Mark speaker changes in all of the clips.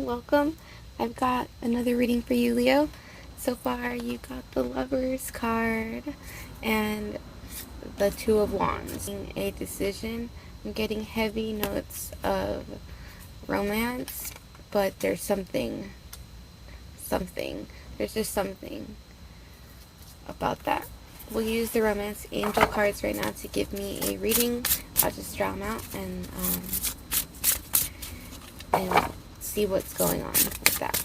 Speaker 1: Welcome. I've got another reading for you, Leo. So far, you got the Lovers card and the Two of Wands. A decision. I'm getting heavy notes of romance, but there's something. There's just something about that. We'll use the Romance Angel cards right now to give me a reading. I'll just draw them out and see what's going on with that.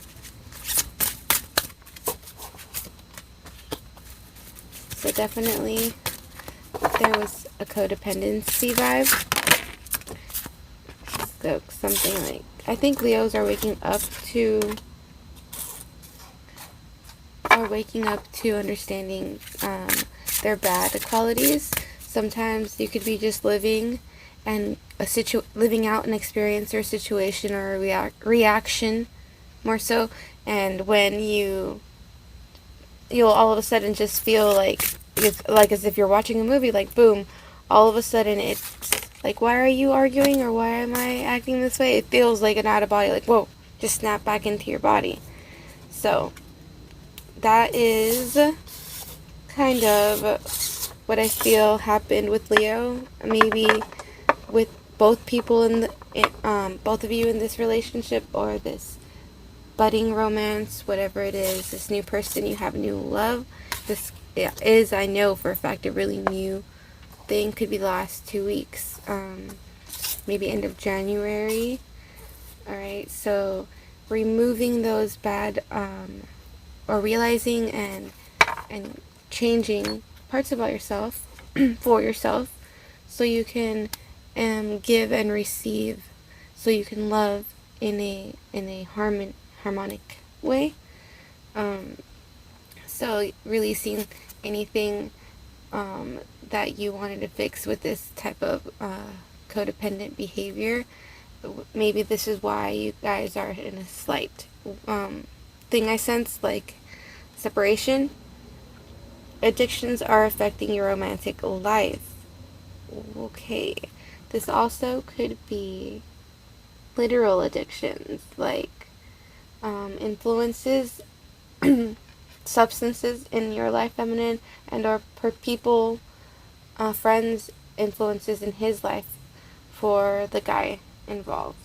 Speaker 1: So definitely there was a codependency vibe. So something like, I think Leos are waking up to understanding their bad qualities. Sometimes you could be just living and living out an experience or a situation or a reaction more so, and when you'll all of a sudden just feel like it's like as if you're watching a movie, like boom, all of a sudden it's like, why are you arguing, or why am I acting this way? It feels like an out of body, like whoa, just snap back into your body. So that is kind of what I feel happened with Leo. Maybe with both people both of you in this relationship, or this budding romance, whatever it is, this new person you have new love. This is, I know for a fact, a really new thing. Could be the last 2 weeks, maybe end of January. Alright, so removing those bad, or realizing and changing parts about yourself for yourself, so you can give and receive, so you can love in a harmonic way. So releasing anything that you wanted to fix with this type of codependent behavior. Maybe this is why you guys are in a slight thing I sense, like separation. Addictions are affecting your romantic life. Okay, this also could be literal addictions, like influences, substances in your life, feminine, and or per people, friends, influences in his life for the guy involved.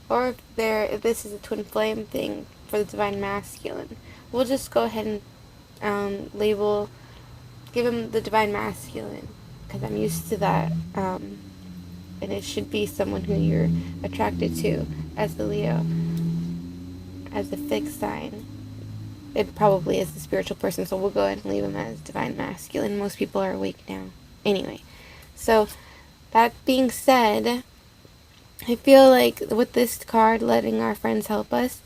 Speaker 1: Or if this is a twin flame thing for the divine masculine, we'll just go ahead and give him the divine masculine, because I'm used to that, and it should be someone who you're attracted to as the Leo, as the fixed sign. It probably is the spiritual person, so we'll go ahead and leave him as divine masculine. Most people are awake now. Anyway, so that being said, I feel like with this card, letting our friends help us,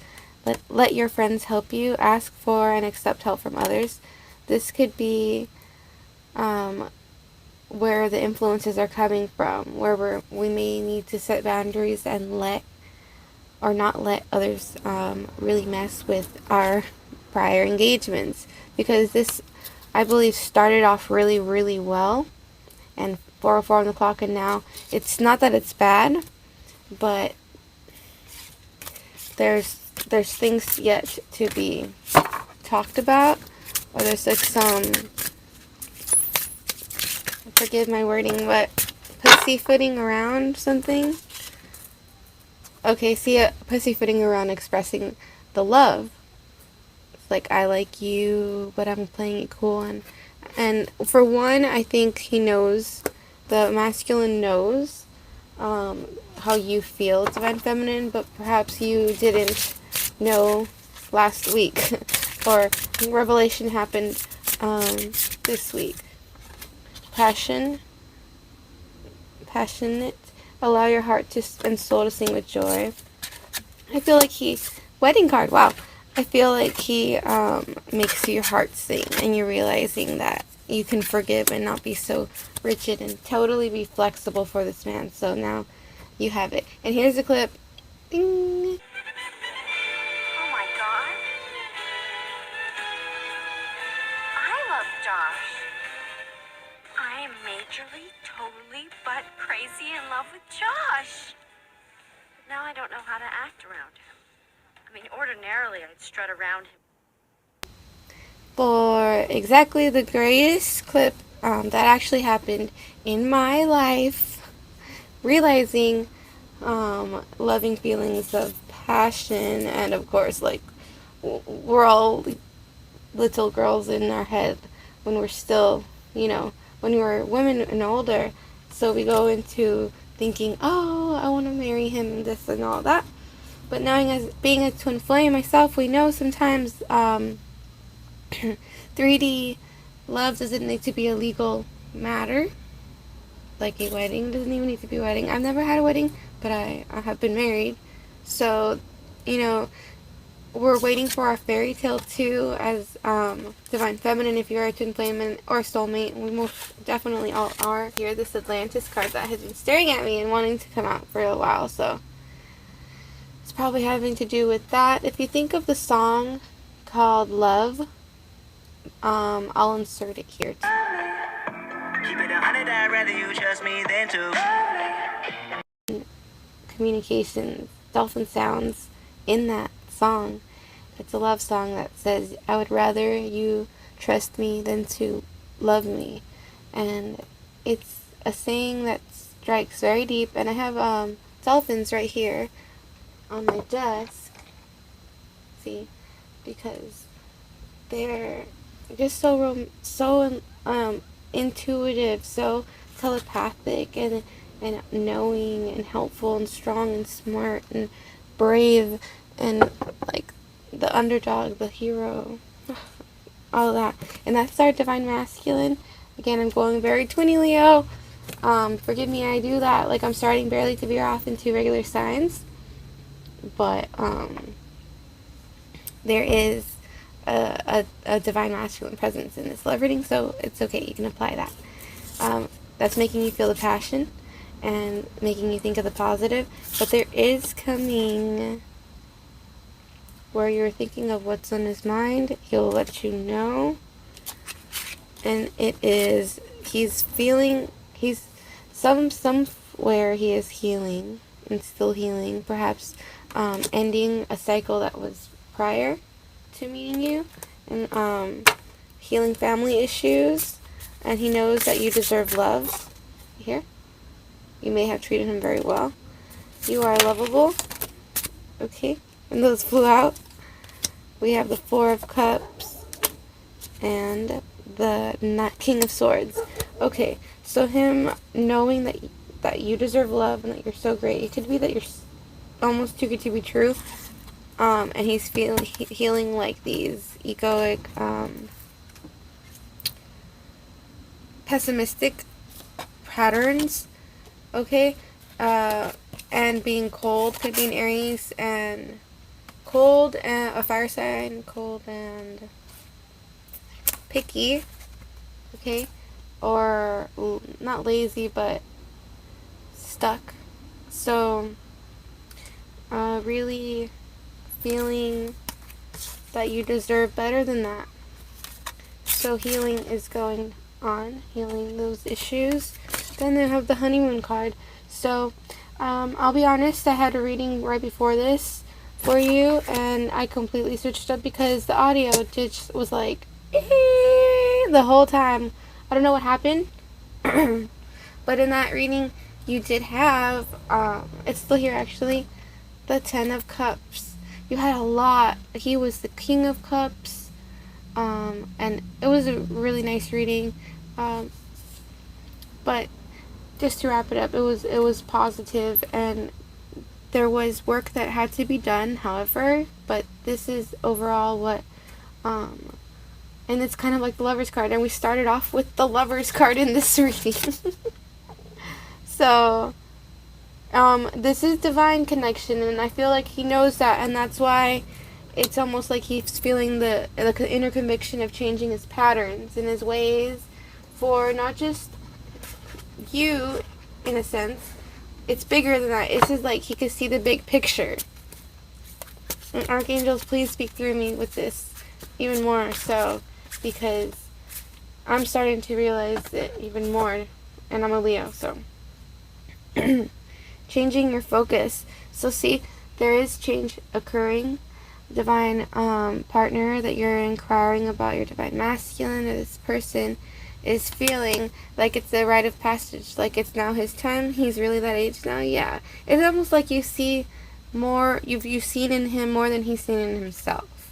Speaker 1: let your friends help you, ask for and accept help from others. This could be where the influences are coming from, where we may need to set boundaries and not let others really mess with our prior engagements, because this, I believe, started off really, really well, and 4:04 on the clock, and now it's not that it's bad, but there's things yet to be talked about, or there's like some, forgive my wording, but pussyfooting around something. Okay, see, pussyfooting around expressing the love. It's like, I like you, but I'm playing it cool. And for one, I think he knows, the masculine knows how you feel, divine feminine, but perhaps you didn't know last week, or revelation happened this week. Passionate, allow your heart and soul to sing with joy. I feel like wedding card, wow. I feel like he makes your heart sing, and you're realizing that you can forgive and not be so rigid, and totally be flexible for this man. So now you have it. And here's a clip. Ding.
Speaker 2: Oh my God. I love Josh. I am majorly, totally, but crazy in love with Josh. Now I don't know how to act around him. mean, ordinarily I'd strut around him.
Speaker 1: For exactly the greatest clip that actually happened in my life, realizing loving feelings of passion, and of course, like, we're all little girls in our head when we're still, when we're women and older. So we go into thinking, oh, I want to marry him and this and all that. But knowing, as being a twin flame myself, we know sometimes 3D love doesn't need to be a legal matter. Like a wedding doesn't even need to be a wedding. I've never had a wedding, but I have been married. So, we're waiting for our fairy tale too, as divine feminine. If you're a twin flame or soulmate, we most definitely all are. Here, this Atlantis card that has been staring at me and wanting to come out for a while. So it's probably having to do with that. If you think of the song called Love, I'll insert it here too.
Speaker 3: Keep it 100, I'd rather you trust me than to.
Speaker 1: Communications, dolphin sounds in that song. It's a love song that says, I would rather you trust me than to love me. And it's a saying that strikes very deep. And I have dolphins right here on my desk. See? Because they're just so intuitive, so telepathic, and knowing and helpful and strong and smart and brave, and like the underdog, the hero, all of that. And that's our divine masculine. Again, I'm going very twinny Leo. Forgive me, I do that. Like, I'm starting barely to veer off into regular signs. But there is a divine masculine presence in this love reading, so it's okay. You can apply that. That's making you feel the passion and making you think of the positive. But there is coming where you're thinking of what's on his mind. He'll let you know. And it is, he's somewhere he is healing and still healing, perhaps ending a cycle that was prior to meeting you, and healing family issues. And he knows that you deserve love. Here, you may have treated him very well. You are lovable. Okay, and those flew out. We have the Four of Cups and the King of Swords. Okay, so him knowing that you deserve love and that you're so great. It could be that you're almost too good to be true. And he's healing like these egoic, pessimistic patterns. Okay, and being cold could be an Aries, and cold and a fire sign, cold and picky. Okay, or not lazy but stuck. So really feeling that you deserve better than that. So healing is going on, healing those issues. Then they have the honeymoon card. So I'll be honest, I had a reading right before this for you, and I completely switched up because the audio just was like the whole time. I don't know what happened. But in that reading you did have it's still here actually, the 10 of Cups. You had a lot. He was the King of Cups, and it was a really nice reading. But just to wrap it up, it was positive, and there was work that had to be done. However, but this is overall what, and it's kind of like the Lover's card, and we started off with the Lover's card in this reading. So this is divine connection, and I feel like he knows that, and that's why it's almost like he's feeling the inner conviction of changing his patterns and his ways for not just you, in a sense. It's bigger than that. It's just like he could see the big picture. And archangels, please speak through me with this even more so, because I'm starting to realize it even more, and I'm a Leo, so changing your focus. So see, there is change occurring, divine partner that you're inquiring about, your divine masculine, or this person is feeling like it's a rite of passage, like it's now his time, he's really that age now. Yeah, it's almost like you see more, you've seen in him more than he's seen in himself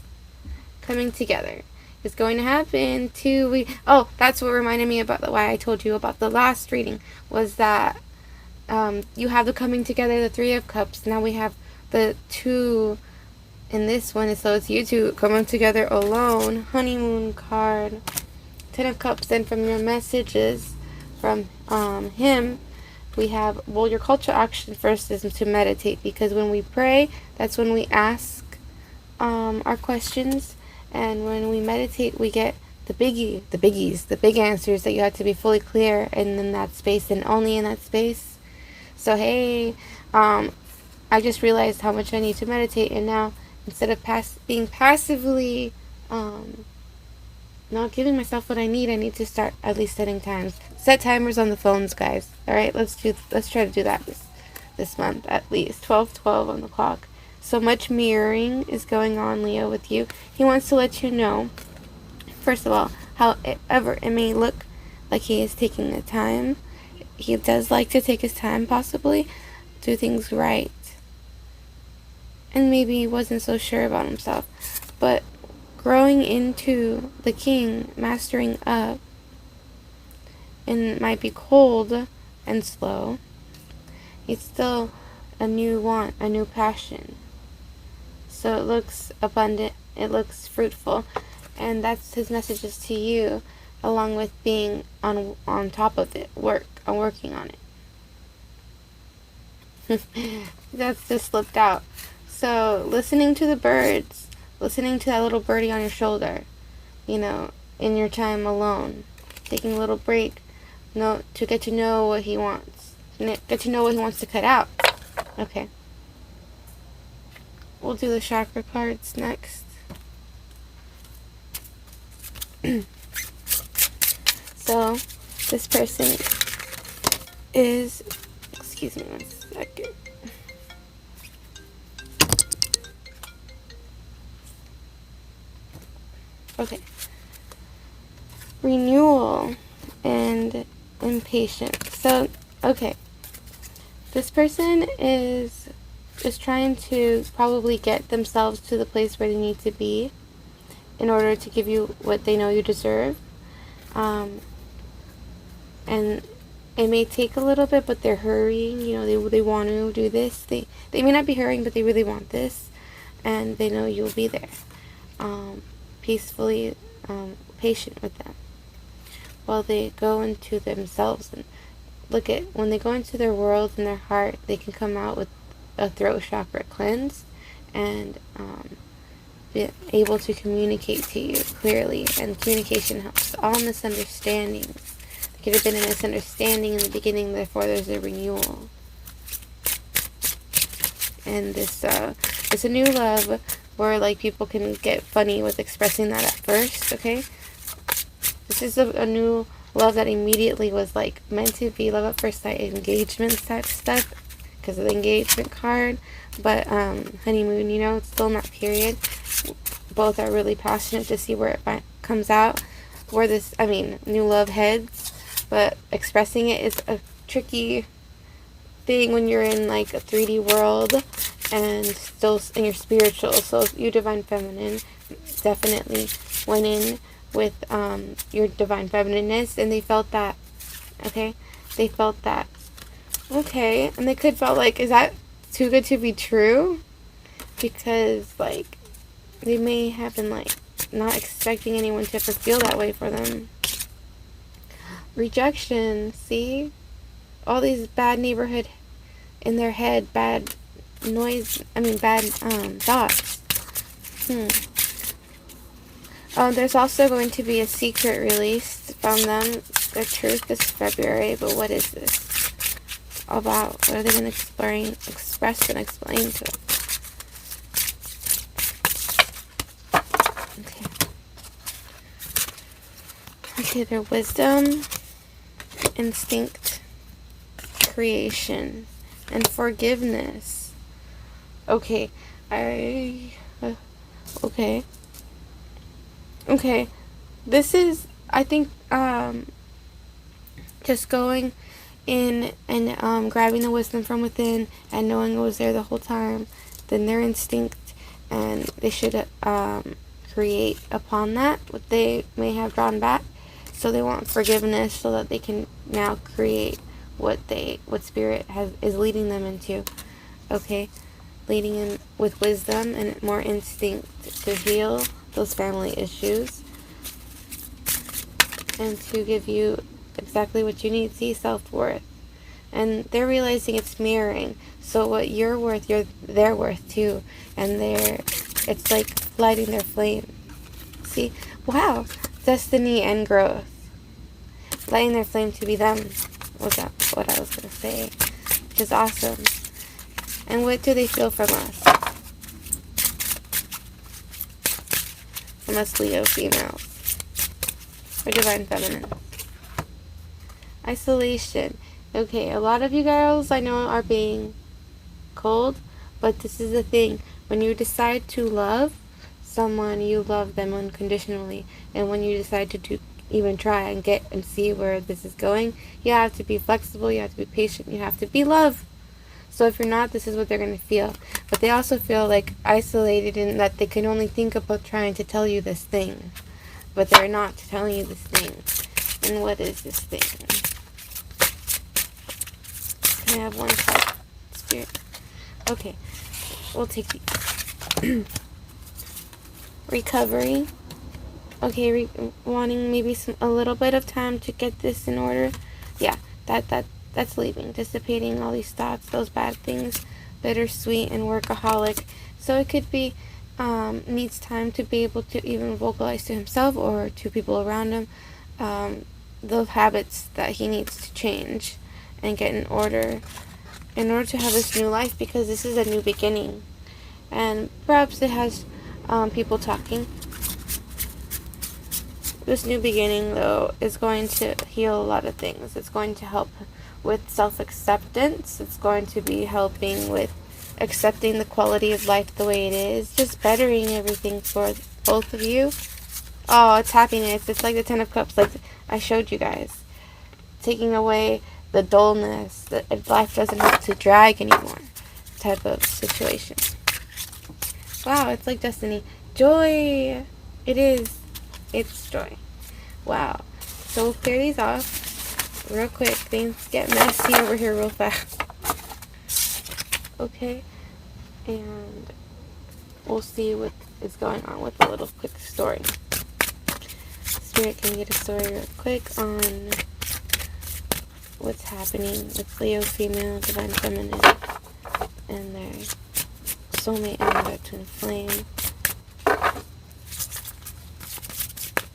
Speaker 1: coming together. It's going to happen 2 weeks. Oh, that's what reminded me about why I told you about the last reading, was that you have the coming together, the Three of Cups. Now we have the two in this one, so it's you two coming together alone. Honeymoon card, Ten of Cups. And from your messages from him, we have, well, your call to action first is to meditate, because when we pray, that's when we ask our questions, and when we meditate, we get the biggies, the big answers that you have to be fully clear in that space and only in that space. So hey, I just realized how much I need to meditate, and now instead of being passively not giving myself what I need to start at least setting times. Set timers on the phones, guys. All right, let's try to do that this month at least. 12:12 on the clock. So much mirroring is going on, Leo, with you. He wants to let you know, first of all, however it may look like he is taking the time, he does like to take his time, possibly do things right. And maybe he wasn't so sure about himself, but growing into the king, mastering up, and it might be cold and slow, it's still a new want, a new passion. So it looks abundant, it looks fruitful, and that's his messages to you, along with being on top of it, working on it. That's just slipped out. So listening to the birds, listening to that little birdie on your shoulder, in your time alone, taking a little break, to get to know what he wants, get to know what he wants to cut out. Okay. We'll do the chakra cards next. So, this person is, excuse me 1 second. Okay. Renewal and impatience. So, okay. This person is just trying to probably get themselves to the place where they need to be in order to give you what they know you deserve. And it may take a little bit, but they're hurrying. They want to do this. They may not be hurrying, but they really want this, and they know you'll be there, peacefully, patient with them, while they go into themselves and look at, when they go into their world and their heart, they can come out with a throat chakra cleansed and be able to communicate to you clearly. And communication helps all misunderstandings. There could have been a misunderstanding in the beginning, therefore there's a renewal. And this it's a new love where like people can get funny with expressing that at first, okay? This is a new love that immediately was like meant to be love at first sight, engagement type stuff, because of the engagement card. But honeymoon, it's still in that period. Both are really passionate to see where it comes out, where this, new love heads. But expressing it is a tricky thing when you're in like a 3D world and still in your spiritual. So you divine feminine definitely went in with your divine feminineness, and they felt that. Okay, they felt that. Okay, and they could felt like, is that too good to be true? Because like they may have been like not expecting anyone to ever feel that way for them. Rejection, see? All these bad neighborhood in their head, bad noise, bad thoughts. There's also going to be a secret released from them. The truth is February, but what is this about? What are they going to express and explain to us? Okay, their wisdom, instinct, creation, and forgiveness. Okay, Okay. Okay. This is, I think, just going in and grabbing the wisdom from within and knowing it was there the whole time, then their instinct, and they should create upon that what they may have drawn back. So they want forgiveness so that they can now create what spirit is leading them into. Okay, leading them with wisdom and more instinct to heal those family issues and to give you exactly what you need. See, self-worth. And they're realizing it's mirroring. So what you're worth, they're worth too. And it's like lighting their flame. See? Wow. Destiny and growth. Lighting their flame to be them. Was that what I was going to say? Which is awesome. And what do they feel from us? From us Leo females. Or divine feminine. Isolation. Okay, a lot of you girls I know are being cold, but this is the thing. When you decide to love someone, you love them unconditionally. And when you decide to even try and get and see where this is going, you have to be flexible, you have to be patient, you have to be love. So if you're not, this is what they're going to feel. But they also feel like isolated in that they can only think about trying to tell you this thing. But they're not telling you this thing. And what is this thing? Can I have one card? Spirit. Okay. We'll take these. Recovery. Okay, wanting maybe a little bit of time to get this in order. Yeah, that's leaving. Dissipating all these thoughts, those bad things. Bittersweet and workaholic. So it could be needs time to be able to even vocalize to himself or to people around him the habits that he needs to change and get in order to have this new life, because this is a new beginning. And perhaps it has people talking. This new beginning, though, is going to heal a lot of things. It's going to help with self-acceptance. It's going to be helping with accepting the quality of life the way it is. Just bettering everything for both of you. Oh, it's happiness. It's like the Ten of Cups, like I showed you guys. Taking away the dullness, that life doesn't have to drag anymore type of situation. Wow, it's like destiny. Joy. It is. It's joy. Wow. So we'll clear these off real quick. Things get messy over here real fast. Okay. And we'll see what is going on with a little quick story. Spirit can get a story real quick on what's happening with Leo female, divine feminine, and their soulmate and their twin flame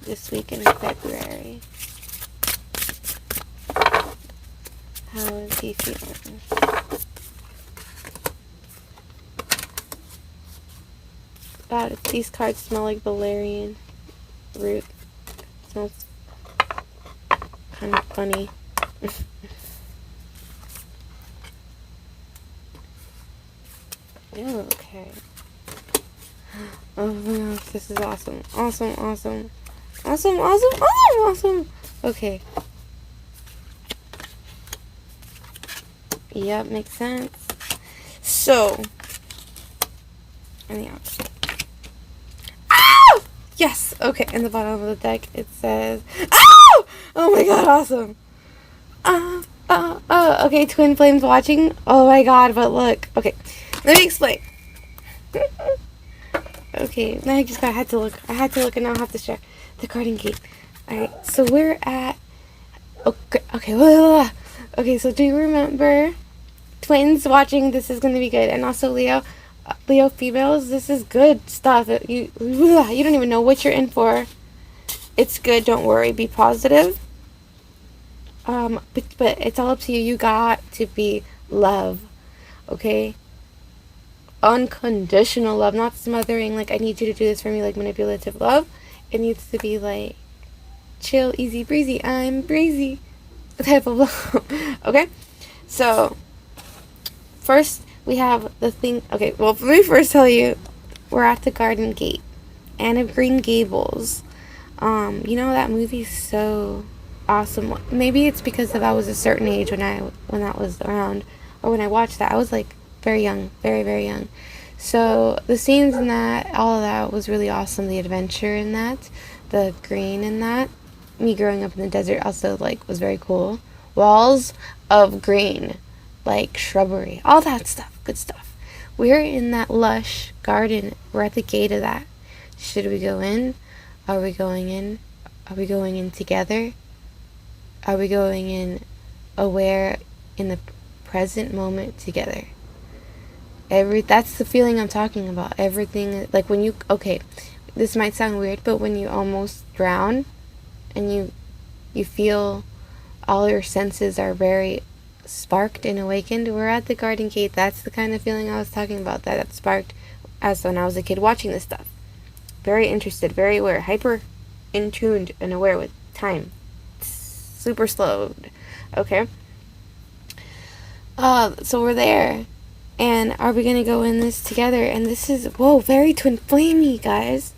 Speaker 1: this week in February. How is he feeling? God, these cards smell like valerian root. It smells kind of funny. Ew, okay. Oh my gosh, this is awesome. Awesome, awesome. Awesome, awesome, awesome, awesome. Okay. Yep, makes sense. So, and the opposite. Ow! Yes! Okay, in the bottom of the deck it says, ow! Oh my god, awesome. Okay, twin flames watching. Oh my god, but look. Okay, let me explain. Okay, now I had to look. I had to look, and now I have to share the Garden Gate. Alright, so we're at, okay, so do you remember, twins watching, this is going to be good, and also Leo females, this is good stuff. You don't even know what you're in for. It's good, don't worry, be positive. But it's all up to you. You got to be love, okay? Unconditional love, not smothering, like I need you to do this for me, like manipulative love. It needs to be like chill, easy breezy, I'm breezy type of love. Okay, so first we have the thing. Okay, well, let me first tell you, we're at the Garden Gate. Anne of Green Gables. You know, that movie's so awesome. Maybe it's because of I was a certain age when that was around, or when I watched that. I was like very young, very very young. So the scenes in that, all of that was really awesome. The adventure in that, the green in that. Me growing up in the desert also like was very cool. Walls of green, like shrubbery, all that stuff, good stuff. We're in that lush garden. We're at the gate of that. Should we go in? Are we going in? Are we going in together? Are we going in aware in the present moment together? That's the feeling I'm talking about. Everything, like when you, okay, this might sound weird, but when you almost drown and you feel all your senses are very sparked and awakened, we're at the garden gate. That's the kind of feeling I was talking about, that sparked as when I was a kid watching this stuff. Very interested, very aware, hyper in tuned and aware with time. Super slowed. Okay. So we're there. And are we gonna go in this together? And this is, whoa, very twin flamey, guys.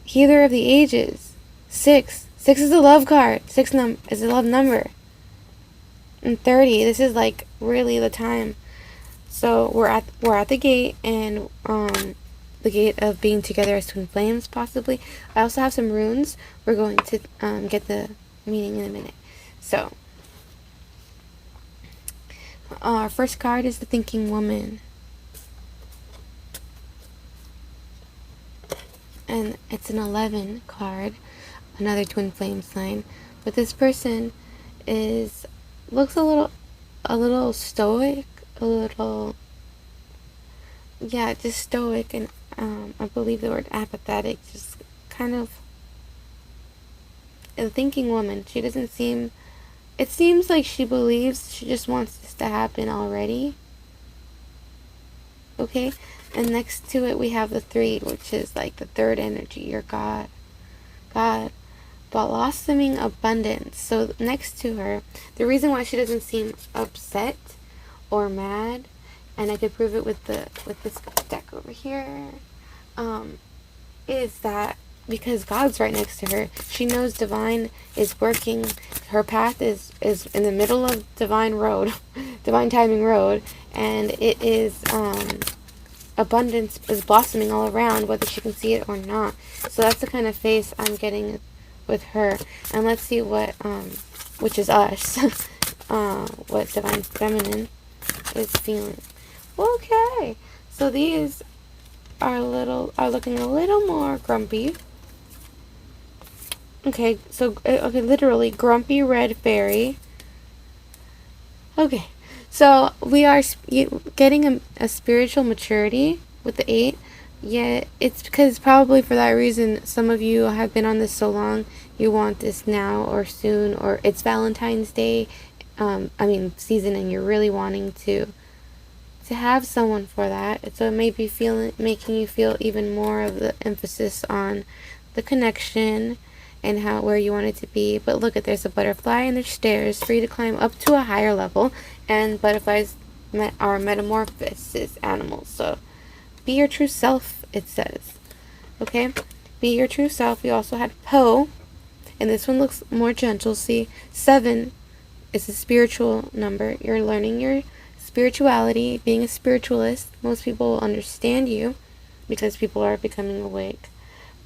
Speaker 1: Healer of the ages. 6. 6 is the love card. 6 is the love number. And 30, this is like really the time. So we're at the gate, and the gate of being together as twin flames, possibly. I also have some runes. We're going to get the meaning in a minute. So our first card is the Thinking Woman. And it's an 11 card, another twin flame sign. But this person looks a little stoic, a little, yeah, just stoic, and I believe the word apathetic, just kind of a thinking woman. She doesn't seem, it seems like she believes she just wants this to happen already. Okay? And next to it we have the 3, which is like the third energy, your God. Blossoming abundance. So next to her, the reason why she doesn't seem upset or mad, and I could prove it with this deck over here, is that because God's right next to her, she knows divine is working. Her path is in the middle of divine road, divine timing road, and it is abundance is blossoming all around, whether she can see it or not. So that's the kind of face I'm getting with her. And let's see what which is us, what divine feminine is feeling. Okay, so these are looking a little more grumpy. Okay, so literally grumpy red fairy. Okay, so we are getting a spiritual maturity with the 8. Yet it's because probably for that reason some of you have been on this so long, you want this now or soon, or it's Valentine's Day, season, and you're really wanting to have someone for that. So it may be making you feel even more of the emphasis on the connection and where you want it to be. But look at, there's a butterfly and there's stairs for you to climb up to a higher level, and butterflies are metamorphosis animals. So be your true self, it says. Okay? Be your true self. We also had Poe, and this one looks more gentle. See, 7 is a spiritual number. You're learning your spirituality, being a spiritualist. Most people will understand you because people are becoming awake.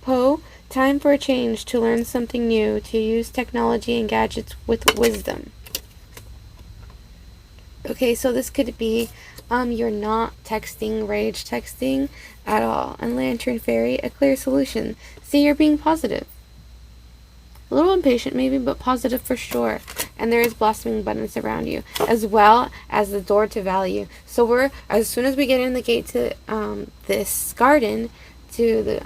Speaker 1: Poe, time for a change, to learn something new, to use technology and gadgets with wisdom. Okay, so this could be you're not texting, rage texting at all. And Lantern Fairy, a clear solution. See, you're being positive. A little impatient maybe, but positive for sure. And there is blossoming abundance around you, as well as the door to value. So as soon as we get in the gate to this garden, to the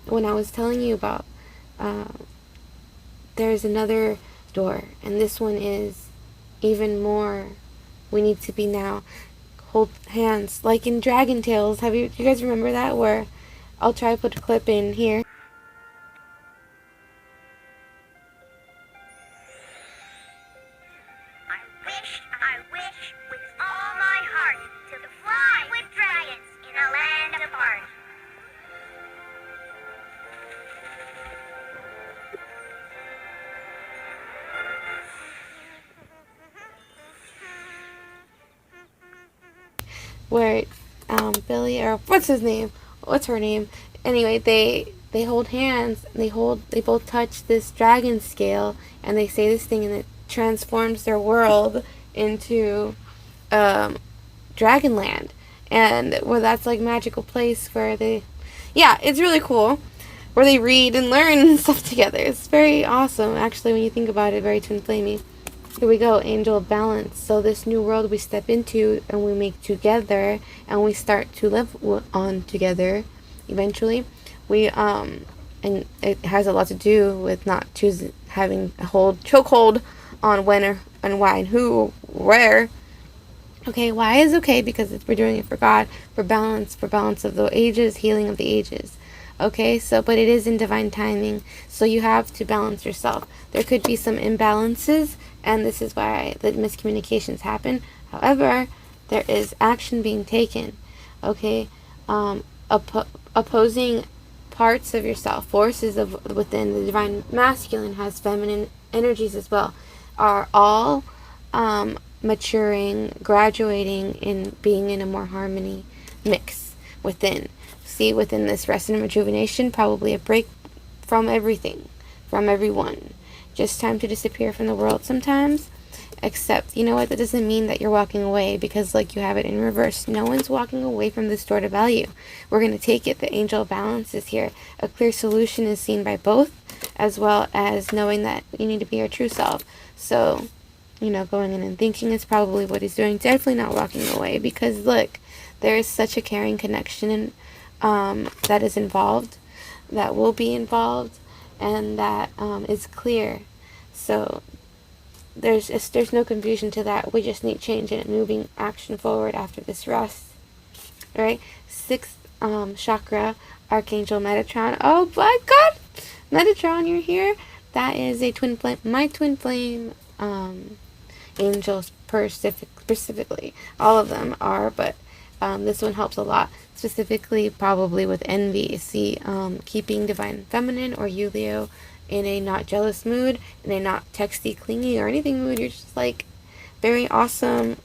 Speaker 1: when I was telling you about, there's another door, and this one is even more. We need to be now. Hold hands, like in Dragon Tales. Do you guys remember that? Where I'll try to put a clip in here.
Speaker 2: I wish with all my heart to fly with dragons in a land apart.
Speaker 1: where Billy, or what's his name? What's her name? Anyway, they hold hands. They both touch this dragon scale, and they say this thing, and it transforms their world into Dragonland, and where that's like magical place where yeah, it's really cool, where they read and learn and stuff together. It's very awesome, actually, when you think about it. Very twin flamey. Here we go, angel of balance. So this new world we step into and we make together, and we start to live on together. Eventually, we and it has a lot to do with not choosing, having a chokehold on when or and why and who, where. Okay, why is okay? Because we're doing it for God, for balance of the ages, healing of the ages. Okay, so, but it is in divine timing, so you have to balance yourself. There could be some imbalances, and this is why the miscommunications happen. However, there is action being taken. Okay, opposing parts of yourself, forces of within the divine masculine has feminine energies as well, are all maturing, graduating, in being in a more harmony mix within. See, within this rest and rejuvenation, probably a break from everything, from everyone. Just time to disappear from the world sometimes. Except, you know what, that doesn't mean that you're walking away, because like you have it in reverse. No one's walking away from the stored value. We're going to take it. The angel of balance is here. A clear solution is seen by both, as well as knowing that you need to be your true self. So, you know, going in and thinking is probably what he's doing. Definitely not walking away, because look, there is such a caring connection that is involved, that will be involved, and that is clear. So there's no confusion to that. We just need change and moving action forward after this rest. All right, sixth chakra, Archangel Metatron. Oh my God, Metatron, you're here. That is a twin flame. My twin flame angels specifically. All of them are, but this one helps a lot. Specifically, probably with envy. See, keeping divine feminine or you, Leo, in a not jealous mood, in a not texty, clingy, or anything mood. You're just like very awesome.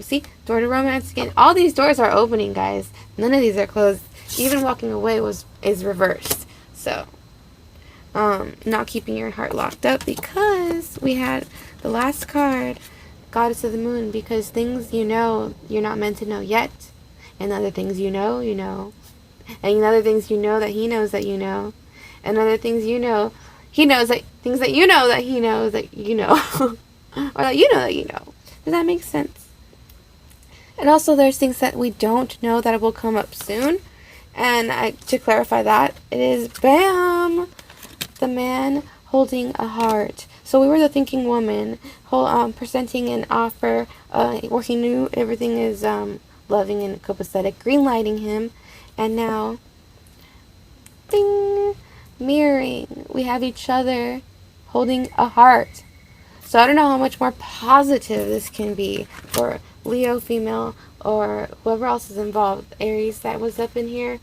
Speaker 1: See, door to romance again. All these doors are opening, guys. None of these are closed. Even walking away is reversed. So, not keeping your heart locked up, because we had the last card, Goddess of the Moon, because things you know you're not meant to know yet, and other things you know, and other things you know that he knows that you know, and other things you know he knows, that things that you know that he knows that you know, or that you know that you know. Does that make sense? And also there's things that we don't know that will come up soon, and to clarify that, it is BAM! The man holding a heart. So we were the thinking woman, presenting an offer, working new, everything is loving and copacetic, green-lighting him, and now, ding, mirroring. We have each other holding a heart. So I don't know how much more positive this can be for Leo female or whoever else is involved. Aries that was up in here.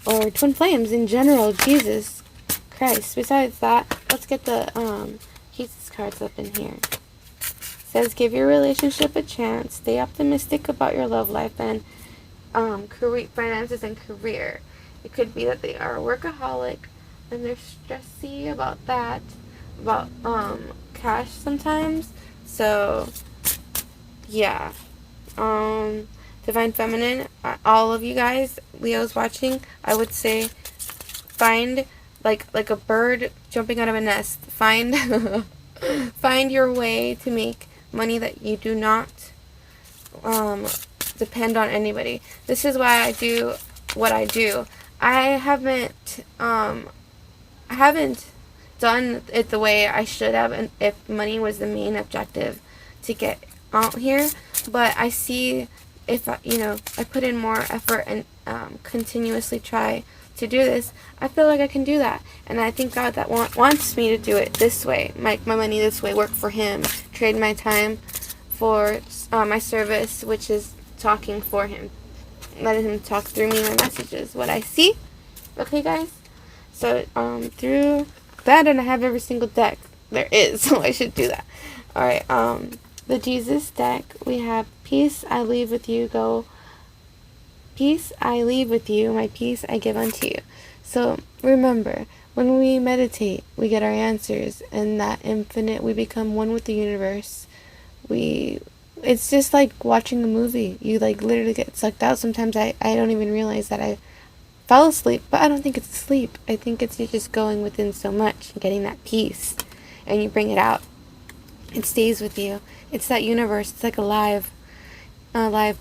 Speaker 1: Or twin flames in general. Jesus Christ. Besides that, let's get the Jesus cards up in here. It says, give your relationship a chance. Stay optimistic about your love life and career, finances and career. It could be that they are a workaholic and they're stressy about that, about cash sometimes. So yeah. Divine Feminine, all of you guys, Leo's watching, I would say find, like a bird jumping out of a nest, find your way to make money that you do not depend on anybody. This is why I do what I do. I haven't done it the way I should have, and if money was the main objective to get out here, but I see if I put in more effort and continuously try to do this, I feel like I can do that. And I think God that wants me to do it this way, make my money this way, work for him, trade my time for my service, which is talking for him, letting him talk through me, my messages, what I see. Okay, guys? So through that, and I have every single deck there is, so I should do that. Alright, the Jesus deck, we have peace I leave with you, peace I leave with you, my peace I give unto you. So remember, when we meditate, we get our answers, and that infinite, we become one with the universe. It's just like watching a movie. You like literally get sucked out. Sometimes I don't even realize that I fell asleep, but I don't think it's sleep. I think it's you just going within so much, getting that peace, and you bring it out. It stays with you. It's that universe. It's like a live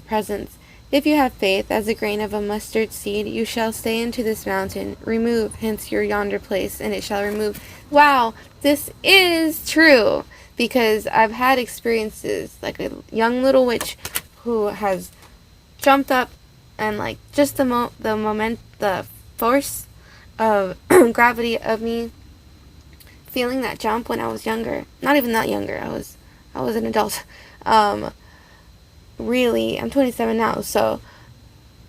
Speaker 1: presence. If you have faith as a grain of a mustard seed, you shall say unto this mountain, remove hence your yonder place, and it shall remove. Wow, this is true, because I've had experiences like a young little witch who has jumped up, and like just the force of gravity of me feeling that jump when I was younger. Not even that younger. I was an adult. Really, I'm 27 now, so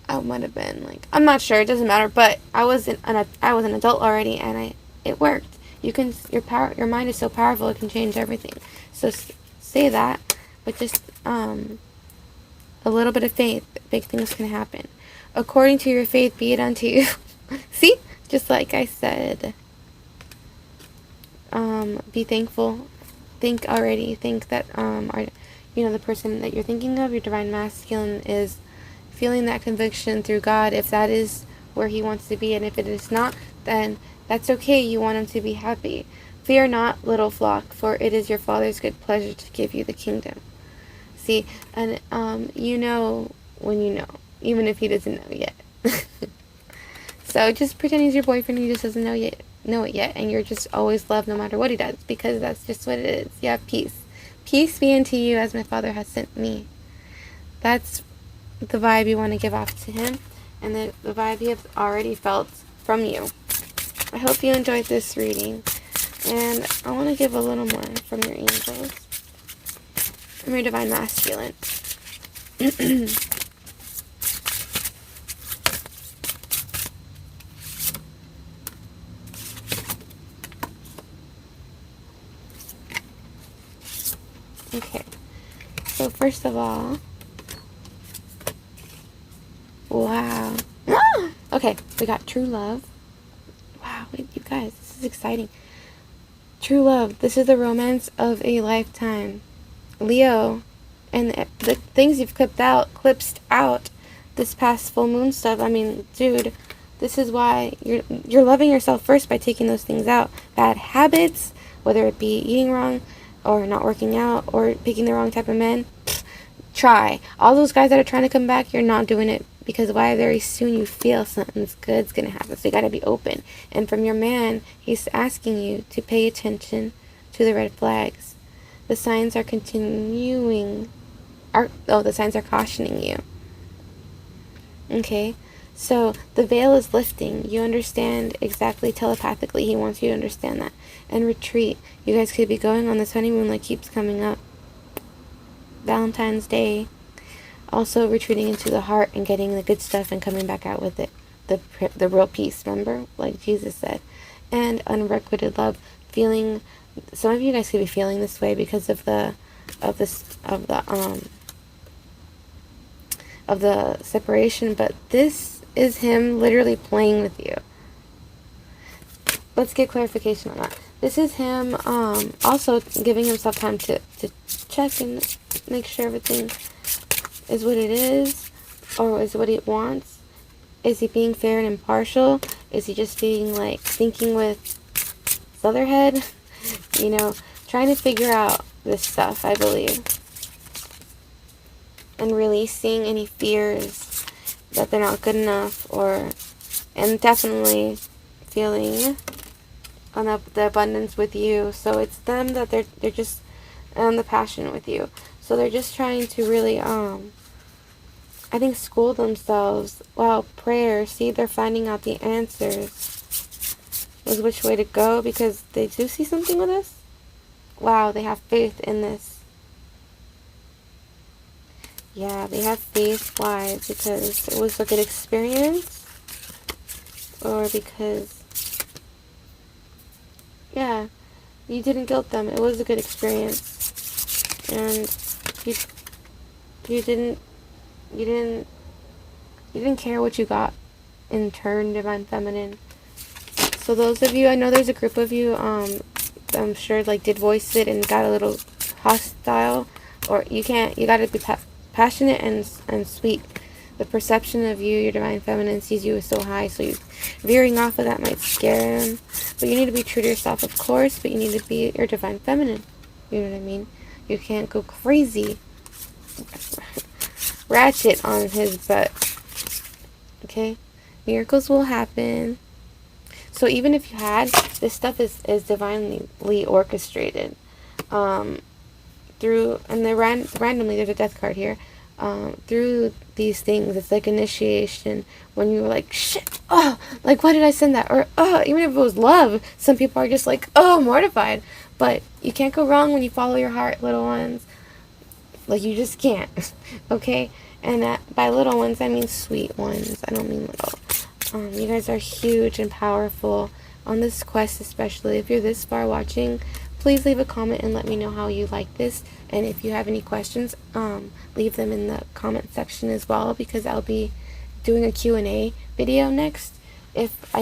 Speaker 1: I might have been like, I'm not sure, it doesn't matter, but I was an adult already, and it worked. Your mind is so powerful, it can change everything. So say that, but just a little bit of faith, big things can happen. According to your faith, be it unto you. See, just like I said, be thankful. Think that the person that you're thinking of, your divine masculine, is feeling that conviction through God, if that is where he wants to be, and if it is not, then that's okay. You want him to be happy. Fear not, little flock, for it is your Father's good pleasure to give you the kingdom. See, and when you know, even if he doesn't know yet. So just pretend he's your boyfriend, he just doesn't know it yet, and you're just always loved no matter what he does, because that's just what it is. You have peace. Peace be unto you as my Father has sent me. That's the vibe you want to give off to him, and the vibe he has already felt from you. I hope you enjoyed this reading, and I want to give a little more from your angels, from your divine masculine. Okay, so first of all, wow. Okay, we got true love. Wow, wait, you guys, this is exciting. True love, this is the romance of a lifetime. Leo, and the things you've clipped out this past full moon stuff, I mean, dude, this is why you're loving yourself first by taking those things out. Bad habits, whether it be eating wrong, or not working out, or picking the wrong type of men. Try. All those guys that are trying to come back, you're not doing it, because why? Very soon you feel something's good's gonna happen. So you gotta be open. And from your man, he's asking you to pay attention to the red flags. The signs are the signs are cautioning you. Okay? So the veil is lifting. You understand exactly telepathically. He wants you to understand that. And retreat. You guys could be going on this honeymoon that keeps coming up. Valentine's Day. Also retreating into the heart and getting the good stuff and coming back out with it. The real peace, remember? Like Jesus said. And unrequited love. Feeling, some of you guys could be feeling this way because of the separation, but this is him literally playing with you. Let's get clarification on that. This is him also giving himself time to check and make sure everything is what it is, or is what he wants. Is he being fair and impartial? Is he just being like thinking with his other head? Trying to figure out this stuff, I believe. And releasing any fears that they're not good enough, and definitely feeling on the abundance with you. So it's them that they're just on the passion with you. So they're just trying to really I think school themselves. Wow, prayer. See, they're finding out the answers is which way to go, because they do see something with us. Wow, they have faith in this. Yeah, they have faith. Why? Because it was a good experience? Or because, yeah, you didn't guilt them. It was a good experience. And You, you didn't, you didn't, you didn't care what you got in turn, Divine Feminine. So those of you, I know there's a group of you, I'm sure, like, did voice it and got a little hostile, or you gotta be passionate and sweet. The perception of you, your Divine Feminine, sees you as so high, so you veering off of that might scare them. But you need to be true to yourself, of course, but you need to be your Divine Feminine. You know what I mean? You can't go crazy, ratchet on his butt. Okay? Miracles will happen. So even if you had, this stuff is divinely orchestrated. Through, and randomly, there's a death card here. Through these things, it's like initiation. When you were like, shit, oh, like, why did I send that? Or, oh, even if it was love, some people are just like, oh, mortified. But you can't go wrong when you follow your heart, little ones. Like, you just can't. Okay? And by little ones, I mean sweet ones. I don't mean little. You guys are huge and powerful on this quest, especially. If you're this far watching, please leave a comment and let me know how you like this. And if you have any questions, leave them in the comment section as well, because I'll be doing a Q&A video next if I get